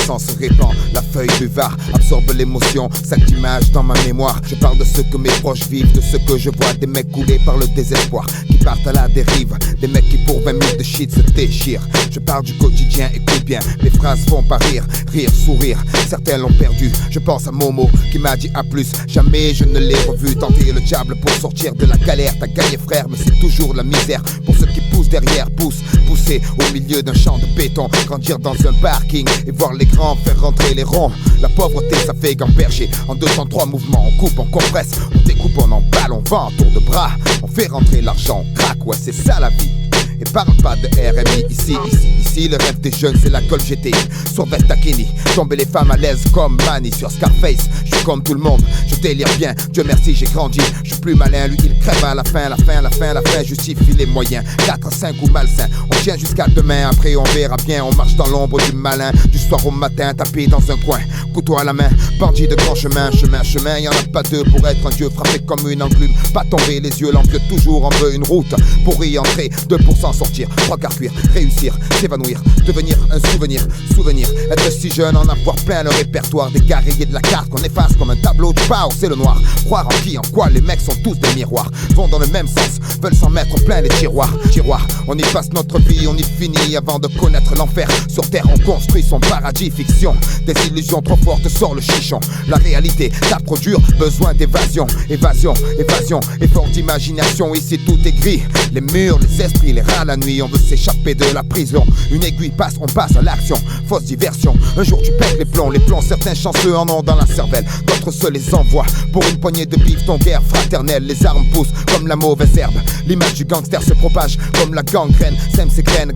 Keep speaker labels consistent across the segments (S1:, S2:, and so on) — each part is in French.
S1: sang se répand, la feuille buvard absorbe l'émotion, sac d'images dans ma mémoire. Je parle de ce que mes proches vivent, de ce que je vois, des mecs coulés par le désespoir, qui partent à la dérive, des mecs qui pour 20 000 de shit se déchirent. Je parle du quotidien, écoute bien, mes phrases font pas rire, rire, sourire, certains l'ont perdu. Je pense à Momo qui m'a dit à plus, jamais je ne l'ai revu tenter le diable pour sortir de la galère. T'as gagné frère, mais c'est toujours la misère pour ceux qui poussent derrière, pousser au milieu d'un champ de béton, grandir dans un parking et voir les grands faire rentrer les ronds. La pauvreté ça fait gamberger, en 203 mouvements, on coupe, on compresse, on découpe, on emballe, on vend, tour de bras, on fait rentrer l'argent, on craque, ouais c'est ça la vie. Et parle pas de RMI ici le rêve des jeunes c'est la Call GTI. Sur Vestakini, tomber les femmes à l'aise comme Manny sur Scarface. Je suis comme tout le monde, je délire bien, Dieu merci j'ai grandi. Je suis plus malin, lui il crève à la fin justifie les moyens. 4, 5 ou malsain, on tient jusqu'à demain, après on verra bien. On marche dans l'ombre du malin, du soir au matin, tapé dans un coin, couteau à la main, bandit de grand chemin, y'en a pas deux pour être un dieu frappé comme une enclume. Pas tomber les yeux, l'envieux toujours en veut une route pour y entrer, 2% sortir, 3 quarts cuire, réussir, s'évanouir, devenir un souvenir, être si jeune, en avoir plein le répertoire, des gars rayés de la carte qu'on efface comme un tableau de power, c'est le noir. Croire en qui, en quoi, les mecs sont tous des miroirs, vont dans le même sens, veulent s'en mettre plein les tiroirs, on y passe notre vie, on y finit avant de connaître l'enfer. Sur terre on construit son paradis, fiction, des illusions trop fortes sort le chichon. La réalité tape trop dur, besoin d'évasion, évasion, effort d'imagination, ici tout est gris, les murs, les esprits, les rats la nuit, on veut s'échapper de la prison. Une aiguille passe, on passe à l'action, fausse diversion. Un jour tu pètes les plombs, certains chanceux en ont dans la cervelle, d'autres se les envoient pour une poignée de bif. Ton guerre fraternelle, les armes poussent comme la mauvaise herbe. L'image du gangster se propage comme la gangrène, sème ses graines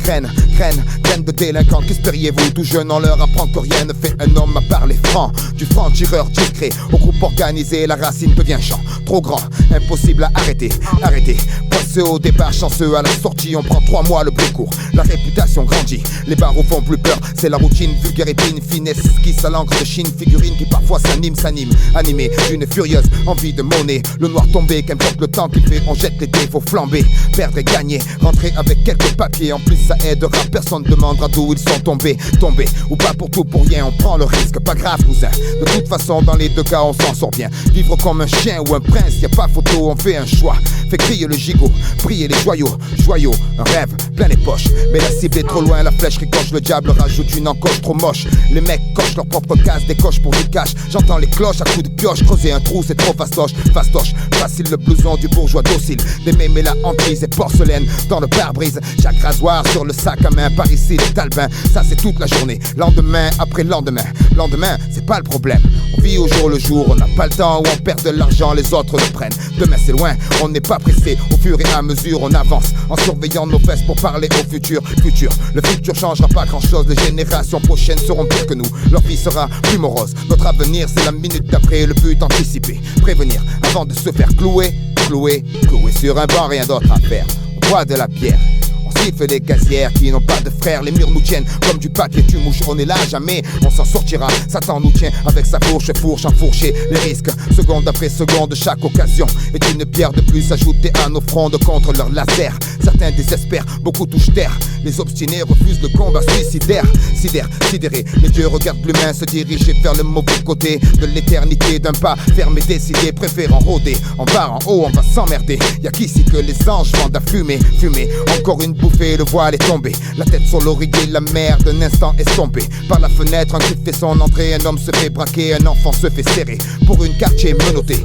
S1: de délinquants. Qu'espériez-vous, tout jeune on leur apprend que rien ne fait un homme à part les francs. Du franc-tireur discret au groupe organisé, la racine devient champ. Trop grand, impossible à arrêter. Poisseux au départ, chanceux à la sortie, on prend 3 mois le blé court. La réputation grandit, les barreaux font plus peur. C'est la routine, vulgaire épine, finesse, esquisse à l'encre de Chine. Figurine qui parfois s'anime, animé d'une furieuse envie de monnaie. Le noir tombé, qu'importe le temps qu'il fait, on jette les dés, faut flamber, perdre et gagner, rentrer avec quelques papiers. En plus ça aidera, personne demandera d'où ils sont tombés, ou pas pour tout pour rien, on prend le risque, pas grave cousin. De toute façon dans les deux cas on s'en sort bien. Vivre comme un chien ou un prince, y a pas photo, on fait un choix. Fait crier le gigot, briller les joyaux, un rêve plein les poches. Mais la cible est trop loin, la flèche ricoche, le diable rajoute une encoche trop moche. Les mecs cochent leur propre case, décochent pour du cash. J'entends les cloches à coups de pioche, creuser un trou c'est trop fastoche. Facile le blouson du bourgeois docile. Des mémés la hantise et porcelaine dans le pare-brise. Chaque rasoir sur le sac à main, par ici les talbins. Ça c'est toute la journée, lendemain après lendemain. Lendemain c'est pas le problème, on vit au jour le jour. On n'a pas le temps où on perd de l'argent, les autres le prennent. Demain c'est loin, on n'est pas pressé. Au fur et à mesure on avance en surveillant nos fesses pour parler au futur. Le futur changera pas grand chose, les générations prochaines seront pires que nous. Leur vie sera plus morose, notre avenir c'est la minute d'après. Le but anticipé, prévenir avant de se faire clouer sur un banc, rien d'autre à faire. On boit de la bière, siffle les gazières qui n'ont pas de frères. Les murs nous tiennent comme du papier, tu mouches, on est là jamais, on s'en sortira. Satan nous tient avec sa fourche enfourchée. Les risques, seconde après seconde, chaque occasion est une pierre de plus ajoutée à nos frondes contre leur laser. Certains désespèrent, beaucoup touchent terre. Les obstinés refusent le combat suicidaire. Sidérés, les dieux regardent l'humain se diriger vers le mauvais côté de l'éternité. D'un pas fermé, décidé, préférant rôder. En bas, en haut, on va s'emmerder. Y'a qu'ici que les anges vendent à fumer. Encore une bouffée, le voile est tombé. La tête sur l'oreiller, la mer d'un instant estompée. Par la fenêtre, un cri fait son entrée. Un homme se fait braquer, un enfant se fait serrer. Pour une quartier menotté,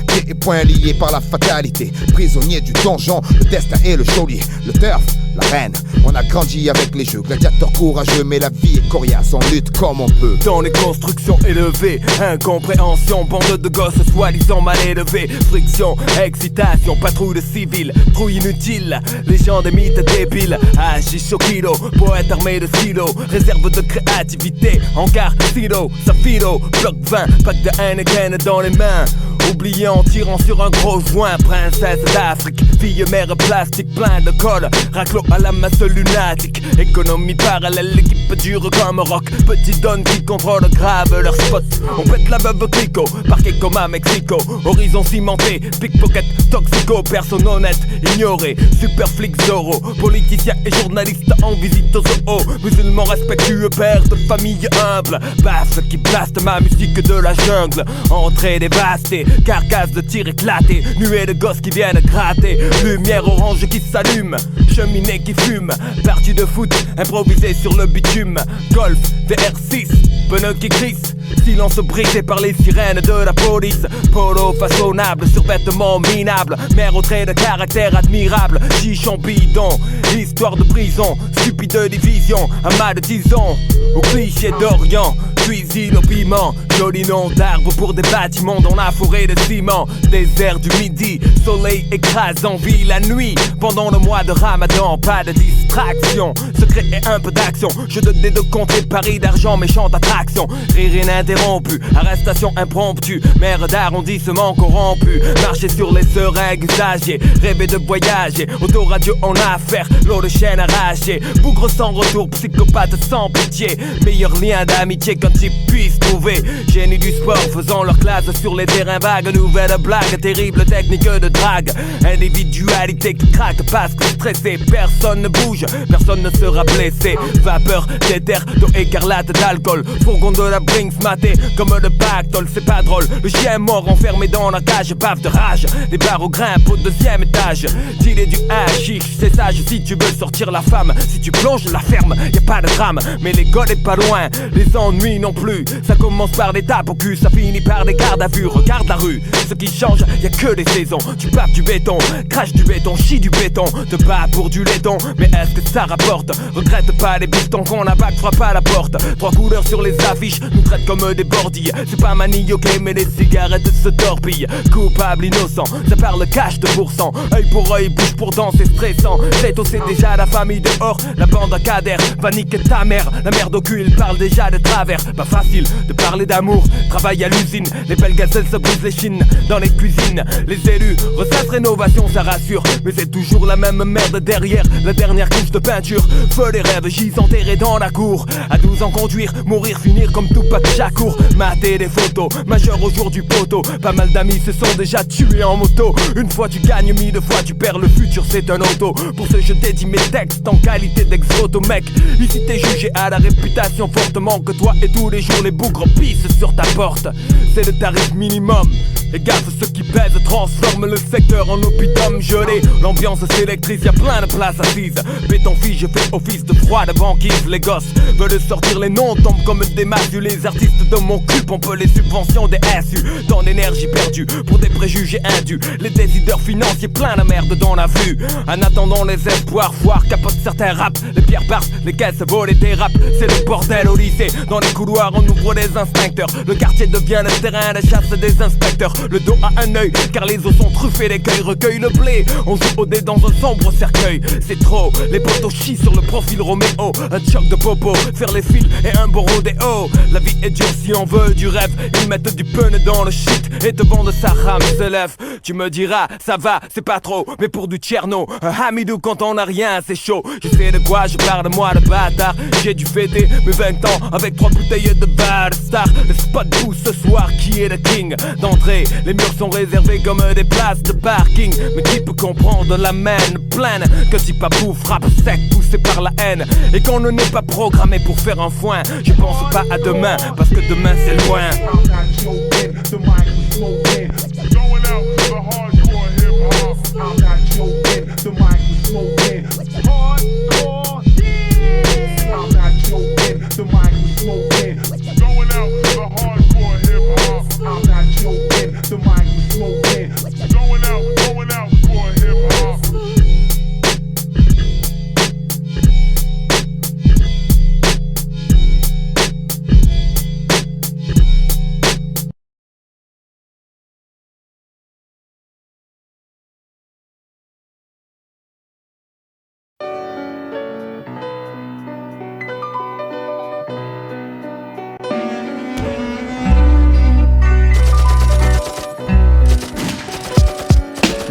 S1: pieds et poings liés par la fatalité. Prisonnier du donjon, le destin et le geôlier. Le turf, la reine, on a grandi avec les jeux. Gladiateur courageux, mais la vie est coriace, on lutte comme on peut.
S2: Dans les constructions élevées, incompréhension, bande de gosses soi-disant mal élevés. Friction, excitation, patrouille de civils, trouille inutile, légende et mythes débiles. Hachiche au kilo, poète armé de stylos, réserve de créativité, hangar, silo, safido, bloc 20, pack de Heineken dans les mains. oublié en tirant sur un gros joint. Princesse d'Afrique, fille mère plastique, plein de colle, raclo à la masse lunatique. Économie parallèle, l'équipe dure comme rock. Petit don qui contrôle grave leur spot. On pète la veuve Clico, parquet comme à Mexico. Horizon cimenté, pickpocket, toxico. Personne honnête, ignoré, super flic Zorro. Politicien et journaliste en visite au zoo. Musulman respectueux, père de famille humble. Basse qui blaste ma musique de la jungle. Entrée dévastée, carcasse de tir éclaté. Nuée de gosses qui viennent gratter. Lumière orange qui s'allume, cheminée qui fume. Partie de foot, improvisée sur le bitume. Golf, VR6, pneus qui crissent. Silence brisé par les sirènes de la police. Polo façonnable, survêtement minable. Mère au trait de caractère admirable. Chichon bidon, histoire de prison. Stupide division, amas de tisons. Au cliché d'Orient, cuisine au piment. Joli nom d'arbre pour des bâtiments dans la forêt de ciment. Désert du midi, soleil écrasant, vie la nuit. Pendant le mois de Ramadan, pas de distraction. Secret et un peu d'action. Jeu de dés de compter Paris d'argent, méchante attraction. Rire ininterrompu, arrestation impromptue. Maire d'arrondissement corrompu. Marcher sur les seringues usagées. Rêver de voyager, autoradio en affaire. L'eau de chaîne arrachée. Bougre sans retour, psychopathe sans pitié. Meilleur lien d'amitié qu'un type puisse trouver. Génie du sport faisant leur classe sur les terrains vagues. Nouvelle blague, terrible technique de drague. Individualité qui craque parce que stressé. Personne ne bouge, personne ne sera blessé. Vapeur d'éther, d'eau écarlate, d'alcool. Fourgon de la Brinks maté comme le pactole. C'est pas drôle, le chien mort enfermé dans la cage. Bave de rage, des barreaux grimpent au deuxième étage. Dealer du hashish, c'est sage si tu veux sortir la femme. Si tu plonges la ferme, y a pas de drame. Mais l'école est pas loin, les ennuis non plus. Ça commence par des tapes au cul, ça finit par des gardes à vue. Regarde la rue, ce qui change, y a que des saisons. Tu papes du béton, crache du béton, chie du béton. Te bats pour du laiton, mais est-ce que ça rapporte? Regrette pas les bistons qu'on abac, frappe à la porte. Trois couleurs sur les affiches, nous traitent comme des bordilles. C'est pas manioqué, mais les cigarettes se torpillent. Coupable, innocent, ça parle cash de pourcent. Œil pour œil, bouche pour dent, c'est stressant. C'est déjà la famille dehors, la bande à Kader va niquer ta mère. La merde au cul, il parle déjà de travers. Pas facile de parler d'amour, travail à l'usine. Les belles gazelles se brisent les chines dans les cuisines. Les élus ressassent rénovation, ça rassure. Mais c'est toujours la même merde derrière la dernière couche de peinture. Feu les rêves, j'y enterrés dans la cour. À 12 ans conduire, mourir, finir comme Tupac Shakur. Mater des photos, majeur au jour du poteau. Pas mal d'amis se sont déjà tués en moto. Une fois tu gagnes, 1000 fois tu perds. Le futur c'est un auto. Pour ce je dédie mes textes en qualité d'ex-voto mec. Ici t'es jugé à la réputation fortement que toi et tous les jours les bougres pissent sur ta porte. C'est le tarif minimum. Les gaz ceux qui pèsent transforment le secteur en oppidum gelé. L'ambiance s'électrise, y'a plein de places assises. Béton fige fait office de froid de banquise. Les gosses veulent sortir les noms, tombent comme des masses. Les artistes de mon cul pompent les subventions des SU. Dans l'énergie perdue pour des préjugés indus. Les décideurs financiers plein de merde dans la vue. En attendant les espoirs, foire capote certains raps. Les pierres partent, les caisses volent et dérapent. C'est le bordel au lycée. Dans les couloirs on ouvre les instincteurs. Le quartier devient le terrain de chasse des inspecteurs. Le dos a un œil car les os sont truffés d'écueils. Recueille le blé, on joue au dé dans un sombre cercueil. C'est trop, les potos chient sur le profil Roméo. Un choc de popo, faire les fils et un beau rodéo. La vie est dure si on veut du rêve. Ils mettent du pun dans le shit et te vendent sa rame se lève. Tu me diras, ça va, c'est pas trop. Mais pour du Tcherno, un Hamidou quand on a rien c'est chaud. Je sais de quoi je parle moi de bâtard. J'ai dû fêter mes 20 ans avec 3 bouteilles de bar star. Le spot bouge ce soir, qui est le king d'entrée. Les murs sont réservés comme des places de parking. Mais qui peut comprendre la main pleine que type à bout frappe sec poussé par la haine. Et qu'on ne n'est pas programmé pour faire un foin. Je pense pas à demain parce que demain c'est loin.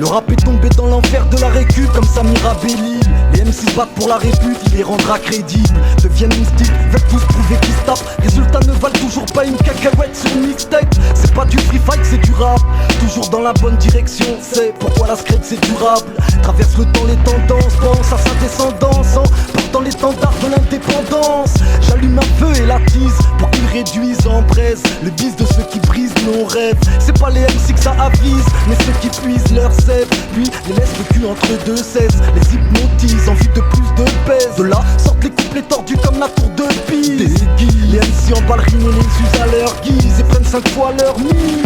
S3: Le rap est tombé dans l'enfer de la récup comme Samira Belli. Les MC se battent pour la répute, il les rendra crédibles. Deviennent mystiques, veulent tous prouver qu'ils se tapent. Résultats ne valent toujours pas une cacahuète sur une mixtape. C'est pas du free fight, c'est du rap. Toujours dans la bonne direction, c'est pourquoi la scred c'est durable. Traverse le temps, les tendances, pense à sa descendance en portant l'étendard de l'indépendance. J'allume un feu et l'attise pour qu'ils réduisent en braise le bis de ceux qui brisent nos rêves. C'est pas les MC que ça avise, mais ceux qui puisent leur sève. Puis les laissent le cul entre deux 16, les hypnotisent en vue de plus de pèse. De là sortent les couplets tordus comme la tour de Pise. Les MC en ballerines et les usent à leur guise et prennent 5 fois leur mise.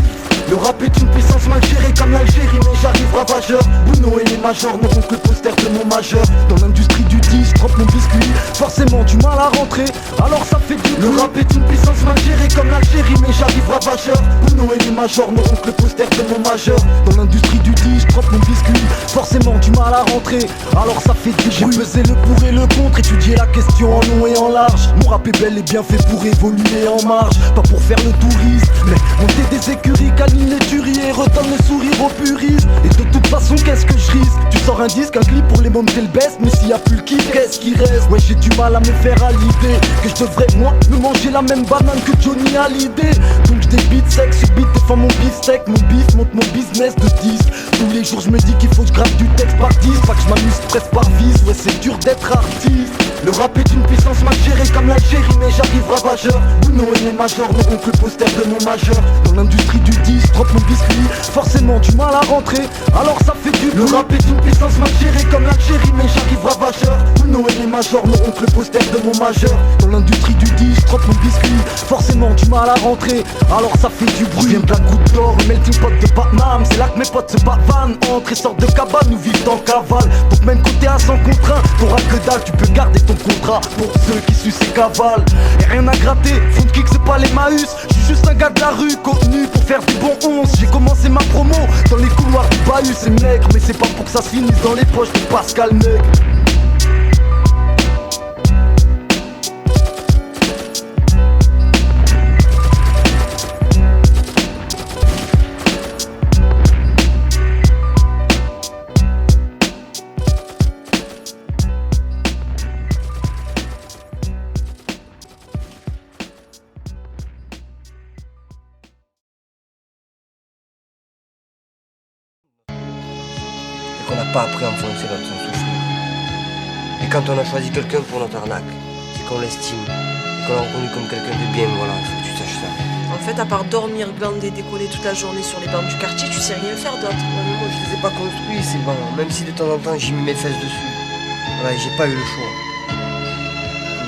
S3: Le rap est une puissance mal gérée comme l'Algérie, mais j'arrive ravageur. Bouno et les majors n'auront que le poster de mon majeur. Dans l'industrie du disque, trempe mon biscuit, forcément du mal à rentrer, alors ça fait du bruit. Le rap est une puissance mal gérée comme l'Algérie, mais j'arrive ravageur. Bouno et les majors n'auront que le poster de mon majeur. Dans l'industrie du disque, trempe mon biscuit, forcément du mal à rentrer, alors ça fait du bruit. J'ai pesé le pour et le contre, étudier la question en long et en large. Mon rap est bel et bien fait pour évoluer en marge, pas pour faire le touriste, mais monter des écuries, les tueries et redonne le sourire aux puristes. Et de toute façon qu'est-ce que je risque? Tu sors un disque, un clip pour les montrer le best, mais s'il y a plus le kiff, qu'est-ce qui reste? Ouais, j'ai du mal à me faire à l'idée que je devrais moi me manger la même banane que Johnny Hallyday. Donc je débite sec sur beat, défends mon beefsteak. Mon beef monte mon business de 10. Tous les jours je me dis qu'il faut que je grave du texte par 10. Pas que je m'amuse presque par vice, ouais c'est dur d'être artiste. Le rap est une puissance mal gérée comme l'Algérie, mais j'arrive ravageur. Bouno et les majors n'auront que le poster de mon majeur. Dans l'industrie du disque, trempe mon biscuit, forcément du mal à rentrer, alors ça fait du bruit. Le rap est une puissance mal gérée comme l'Algérie, mais j'arrive ravageur. Bouno et les majors n'auront que le poster de mon majeur. Dans l'industrie du disque, trempe mon biscuit, forcément du mal à rentrer, alors ça fait du bruit. Je viens de la goutte d'or, le melting pot de Batman. C'est là que mes potes se bavanent, entrent et sortent de cabane, nous vivent en cavale. Donc même côté à 100 contre 1, t'auras que dalle, tu peux garder ton contrat pour ceux qui sucent et cavalent. Et rien à gratter, fond de kick c'est pas les Maüs. J'suis juste un gars de la rue, connu pour faire du bon 11. J'ai commencé ma promo dans les couloirs du bahut. C'est maigre, mais c'est pas pour que ça se finisse dans les poches de Pascal Nègre.
S4: On n'a pas appris à enfoncer notre son souffle. Et quand on a choisi quelqu'un pour notre arnaque, c'est qu'on l'estime, et qu'on l'a reconnu comme quelqu'un de bien, voilà, il faut que tu saches ça.
S5: En fait, à part dormir, glander, décoller toute la journée sur les bancs du quartier, tu sais rien faire d'autre.
S4: Non, mais moi je les ai pas construits, c'est bon, même si de temps en temps j'y mets mes fesses dessus. Voilà, j'ai pas eu le choix.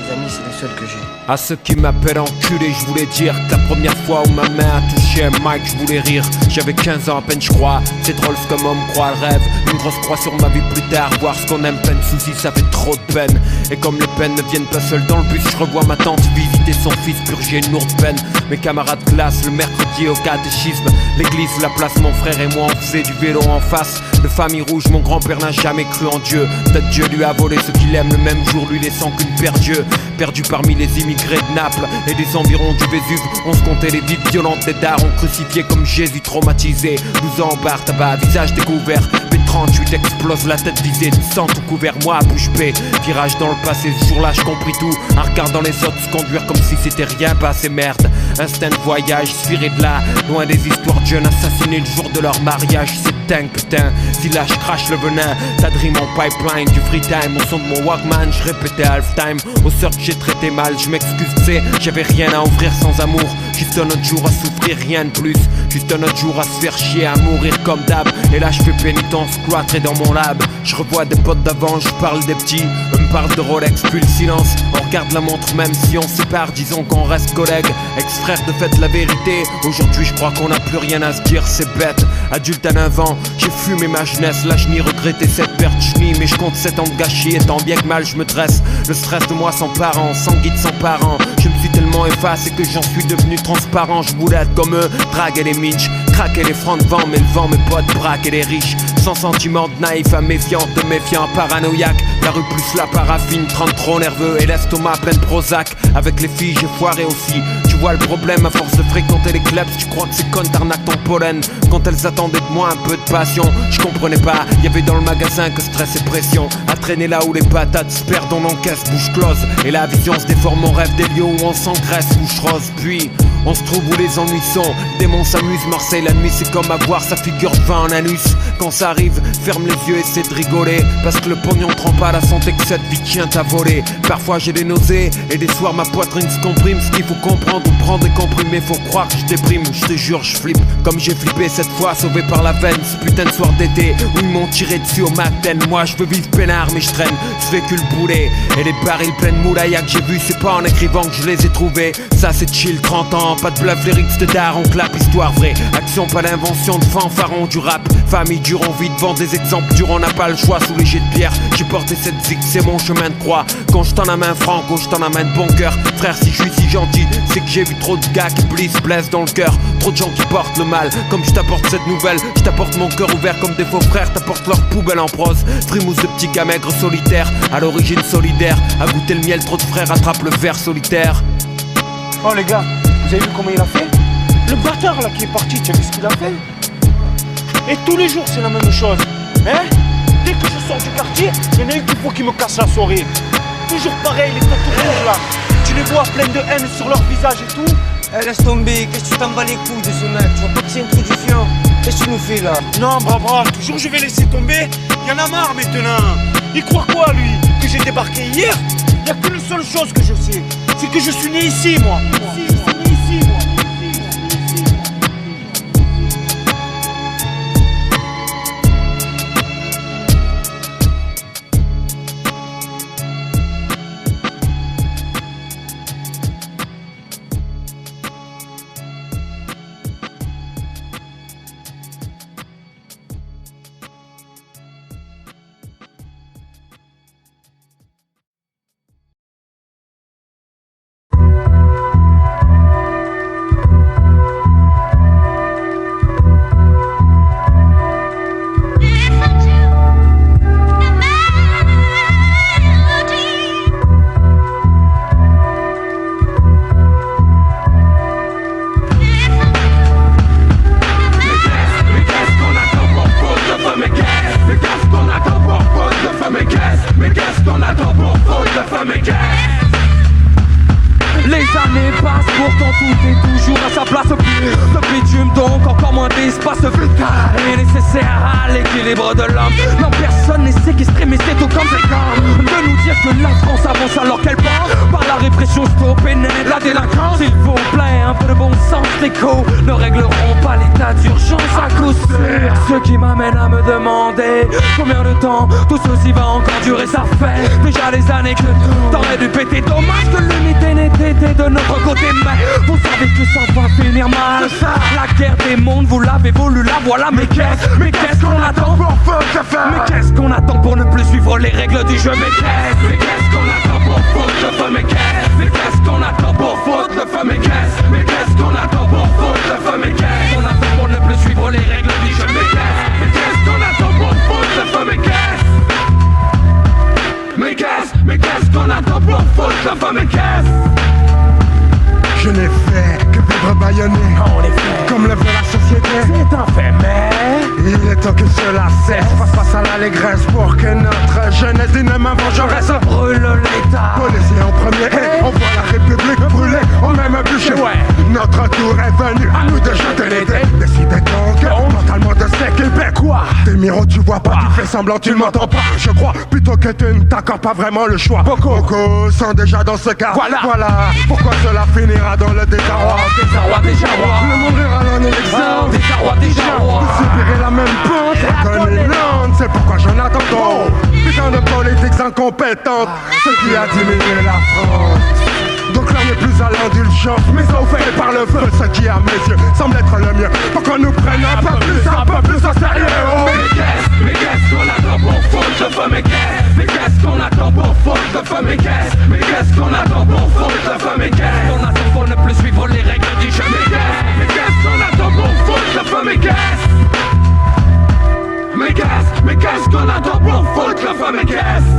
S4: Mes amis, c'est les seuls que j'ai.
S2: À ceux qui m'appellent enculé, je voulais dire que la première fois où ma main a touché un mic, je voulais rire. J'avais 15 ans à peine, je crois. C'est drôle ce comme homme croit le rêve. Une grosse croix sur ma vie plus tard. Voir ce qu'on aime plein de soucis, ça fait trop de peine. Et comme les peines ne viennent pas seules dans le bus, je revois ma tante visiter son fils purger une lourde peine. Mes camarades classe le mercredi au catéchisme. L'église, la place, mon frère et moi on faisait du vélo en face. De famille rouge, mon grand-père n'a jamais cru en Dieu. Peut-être Dieu lui a volé ce qu'il aime le même jour, lui laissant qu'une paire d'yeux. Perdu parmi les immigrés de Naples et des environs du Vésuve, on se comptait les vies violentes des darons crucifiés comme Jésus traumatisé. 12 ans en bar, tabac, visage découvert. P38 explose la tête visée, du sang tout couvert, moi à bouche bée. Virage dans le passé, ce jour-là je compris tout. En regardant les autres se conduire comme si c'était rien passé, merde. Instinct de voyage, spiré de là, loin des histoires de jeunes assassinés le jour de leur mariage. C'est dingue putain, si là je crache le venin, ta dream en pipeline, du free time, au son de mon Walkman, je répétais halftime. Aux sœurs que j'ai traité mal, je m'excuse, tu sais, j'avais rien à offrir sans amour. Juste un autre jour à souffrir, rien de plus. Juste un autre jour à se faire chier, à mourir comme d'hab. Et là je fais pénitence, cloîtré dans mon lab. Je revois des potes d'avant, je parle des petits. Eux me parlent de Rolex, puis le silence. On regarde la montre même si on se sépare, disons qu'on reste collègues. Ex-frère de fait la vérité. Aujourd'hui je crois qu'on n'a plus rien à se dire, c'est bête. Adulte à 9 ans, j'ai fumé ma jeunesse. Là je n'y regrettais cette perte, je nie. Mais je compte 7 ans de gâchis et tant bien que mal je me dresse. Le stress de moi sans parents, sans guide, sans parents. Je me suis tellement effacé que j'en suis devenu transparent. Je voulais être comme eux, draguer les minches, craquer les francs de vent, mais le vent mes potes braquer les riches. Sans sentiment de naïf à méfiant, de méfiant, paranoïaque. La rue plus la paraffine, 30 trop nerveux et l'estomac plein de Prozac. Avec les filles j'ai foiré aussi. Tu vois le problème, à force de fréquenter les clubs, tu crois que ces connes t'arnaquent ton pollen. Quand elles attendaient de moi un peu de passion, je comprenais pas, y'avait dans le magasin que stress et pression. À traîner là où les patates se perdent, on encaisse bouche close. Et la vision se déforme, on rêve des lieux où on s'engraisse, bouche rose. Puis on se trouve où les ennuis sont, démons s'amusent. Marseille la nuit c'est comme avoir sa figure de vin en anus. Quand ça arrive, ferme les yeux, essaie de rigoler, parce que le pognon prend pas la santé que cette vie tient à voler. Parfois j'ai des nausées et des soirs ma poitrine se comprime. Ce qu'il faut comprendre ou prendre des comprimés, faut croire que je déprime. Je te jure je flippe, comme j'ai flippé cette fois, sauvé par la veine. Ce putain de soir d'été où ils m'ont tiré dessus au matin. Moi je veux vivre peinard mais je traîne ce véhicule boulet. Et les barils pleins de moulaya que j'ai vu, c'est pas en écrivant que je les ai trouvés. Ça c'est chill, 30 ans, pas de bluff, lyrics de daron, clap, histoire vraie. Action, pas d'invention de fanfaron du rap. Famille dure, on vit devant des exemples durs, on n'a pas le choix sous les jets de pierre. J'ai porté cette zig, c'est mon chemin de croix. Quand je t'en amène franco, je t'en amène bon cœur. Frère, si je suis si gentil, c'est que j'ai vu trop de gars qui blessent dans le cœur. Trop de gens qui portent le mal, comme je t'apporte cette nouvelle. Je t'apporte mon cœur ouvert comme des faux frères t'apportent leur poubelle en prose. Frimousse de petits gars maigres solitaires, à l'origine solidaire. À goûter le miel, trop de frères attrapent le ver solitaire.
S6: Oh les gars, vous avez vu comment il a fait? Le bâtard là qui est parti, tu as vu ce qu'il a fait? Et tous les jours c'est la même chose, hein? Dès que je sors du quartier, il y en a une qu'il faut qui me casse la soirée. Toujours pareil, les tatous rouges là. Tu les vois pleins de haine sur leur visage et tout.
S4: Eh laisse tomber, qu'est-ce que tu t'en bats les couilles de ce mec? Tu vois pas que c'est un truc du fiant? Qu'est-ce que tu nous fais là?
S6: Non bravo, toujours je vais laisser tomber. Il y en a marre maintenant. Il croit quoi lui? Que j'ai débarqué hier? Il n'y a qu'une seule chose que je sais, c'est que je suis né ici moi.
S7: Ne régleront pas l'état d'urgence à coup sûr. Ce qui m'amène à me demander combien de temps tout ceci va encore durer. Ça fait déjà des années que t'aurais dû péter. Dommage que l'unité n'ait été de notre côté, mais vous savez que ça va finir mal. La guerre des mondes, vous l'avez voulu, la voilà. Mais qu'est-ce qu'on attend pour mais qu'est-ce qu'on attend pour ne plus suivre les règles du jeu? Mais qu'est-ce qu'on attend pour foutre le feu? Mais qu'est-ce qu'on attend pour foutre le feu? Mais qu'est-ce qu'on attend pour foutre le feu? Mais qu'est-ce qu'on attend pour ne plus suivre les règles du jeu? Mais qu'est-ce qu'on attend pour foutre le feu? Mais qu'est-ce qu'on attend pour foutre le feu? Mais qu'est-ce?
S8: Je n'ai fait que vivre bâillonné,
S7: en effet,
S8: comme le veut la société.
S7: C'est un fait, mais
S8: il est temps que cela cesse. Face à l'allégresse pour que notre jeunesse dynamique vengeresse
S7: brûle l'État.
S8: Policier en premier, on voit la République brûler, on même bûcher. Notre tour est venu, à nous de jeter les dés. Décidez donc, mentalement de ces Québécois. Tes miroirs tu vois pas, tu fais semblant, tu ne m'entends pas. Je crois plutôt que tu ne t'accordes pas vraiment le choix. Beaucoup sont déjà dans ce cas. Voilà pourquoi cela finira dans le désarroi. Le monde ira dans l'exemple. Vous subirez la même pente, Reconnaissance, c'est pourquoi j'en attends trop. Putain de politiques incompétentes, ce qui a diminué la France. Donc là on n'est plus à l'indulgence, mais on fait par le feu. Ce qui à mes yeux semble être le mieux, pour qu'on nous prenne un peu plus au sérieux.
S7: Mais qu'est-ce qu'on attend pour foutre le feu? Mais qu'est-ce qu'on attend pour foutre le feu? Mais qu'est-ce qu'on attend pour foutre le feu? Mais qu'est-ce qu'on attend pour ne plus suivre les règles du jeu? Mais qu'est-ce qu'on attend pour foutre le feu? Mais qu'est-ce qu'on attend pour foutre le feu? Mais qu'est-ce?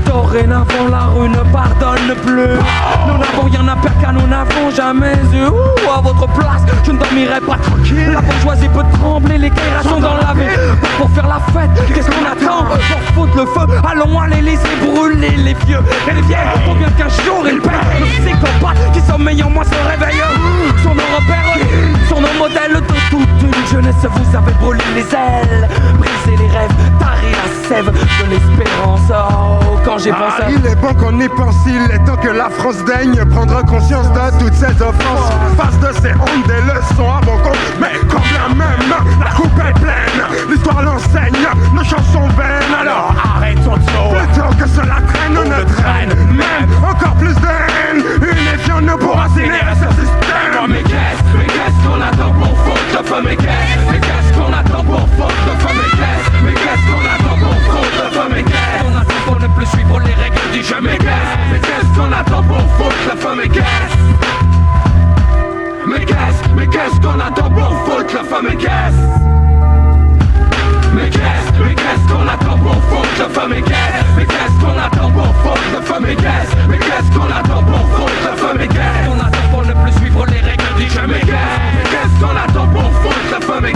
S7: Dorénavant la rue ne pardonne plus. Nous n'avons rien à perdre car nous n'avons jamais eu. À votre place je ne dormirai pas tranquille. La bourgeoisie peut trembler, les caillasses sont dans la ville. Pour faire la fête, qu'est-ce qu'on attend? Pour foutre le feu, allons à les laisser brûler les vieux et les vieilles. Pour bien qu'un jour ils payent. Nos psychopathes qui sommeillent en moi se réveillent. Sur nos repères, sur nos modèles de toute une jeunesse. Vous avez brûlé les ailes, brisé les rêves, tari la sève de l'espérance. Oh, quand j'ai pensé
S8: il est bon qu'on y pense, il est temps que la France daigne prendre conscience de toutes ces offenses. Face de ces hontes, des leçons à mon compte. Mais quand bien même la coupe est pleine, l'histoire l'enseigne, nos chansons vaines. Alors arrêtons tout, plutôt que cela traîne, on ne traîne même encore plus de haine. Unifions nous pour assigner ce système.
S7: Mais qu'est-ce qu'on attend pour foutre le feu? Mais qu'est-ce qu'on attend pour foutre le feu? Mais qu'est-ce qu'on attend pour foutre le feu? Mais qu'est-ce qu'on attend pour ne plus suivre les règles du jeu? Mais qu'est-ce qu'on attend pour foutre le feu? Mais qu'est-ce qu'on attend pour foutre le feu? Mais qu'est-ce qu'on attend pour foutre le feu? Mais qu'est-ce qu'on attend pour foutre le feu? Mais qu'est-ce qu'on attend pour foutre le feu? Mais qu'est-ce qu'on attend pour ne plus suivre les règles du jeu? Mais qu'est-ce qu'on attend pour foutre le feu? Mais